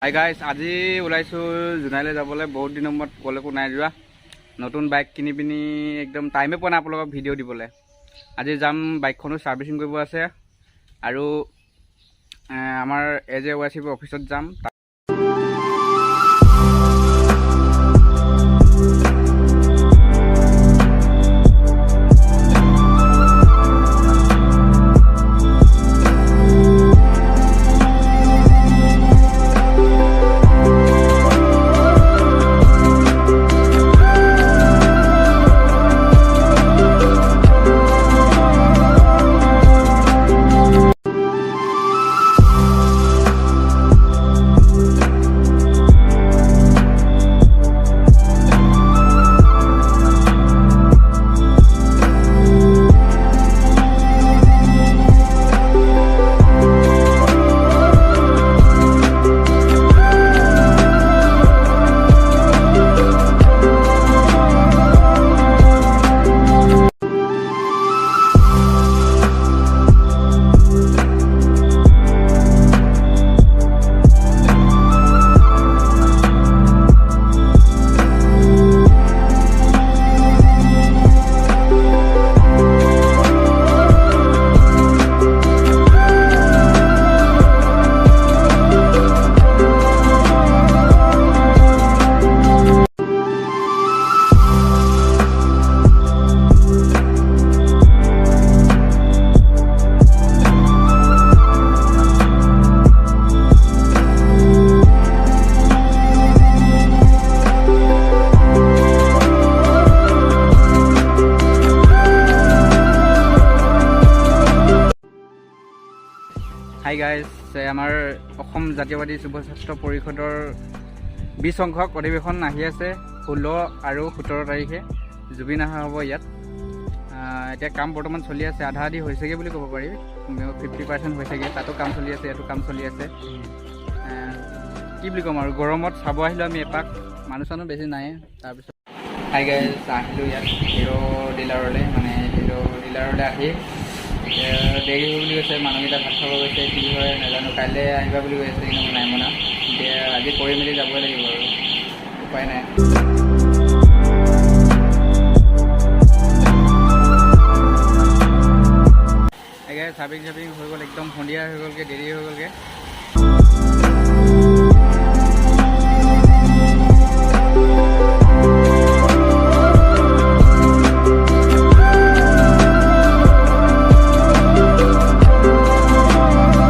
Hi guys, আজি ওলাইছোঁ জোনাইলৈ যাবলৈ। বহুত দিনৰ মূৰত ক'লৈকো নাই যোৱা। নতুন বাইক কিনি পিনি একদম টাইমে পোৱা নাই আপোনালোকক ভিডিঅ' দিবলৈ। আজি যাম, বাইকখনো ছাৰ্ভিচিং কৰিব আছে আৰু আমাৰ AJYCB অফিচত যাম। হাই গাইজ, আমাৰ অসম জাতীয়বাদী যুৱ ছাত্ৰ পৰিষদৰ 20 সংখ্যক অধিৱেশন আহি আছে 16 আৰু 17 তাৰিখে। জুবিন অহা হ'ব ইয়াত। এতিয়া কাম বৰ্তমান চলি আছে, আধা আধি হৈছেগৈ বুলি ক'ব পাৰি। 50% হৈছেগৈ। তাতো কাম চলি আছে, ইয়াতো কাম চলি আছে। কি বুলি ক'ম আৰু, গৰমত চাব আহিলোঁ আমি এপাক। মানুহ চানুহ বেছি নাই। তাৰপিছত হাই গাইজ, আহিলোঁ ইয়াত হিৰ' ডিলাৰলৈ। হিৰ' ডিলাৰলৈ আহি দেৰি হ'ব বুলি কৈছে। মানুহকেইটা ভাত খাব গৈছে, কি হয় নাজানো। কাইলৈ আহিবা বুলি কৈ আছে, কিন্তু নাই মনা। এতিয়া আজি কৰি মেলি যাবই লাগিব আৰু, উপায় নাই। ছাৰ্ভিং হৈ গ'ল, একদম সন্ধিয়া হৈ গ'লগৈ, দেৰি হৈ গ'লগৈ।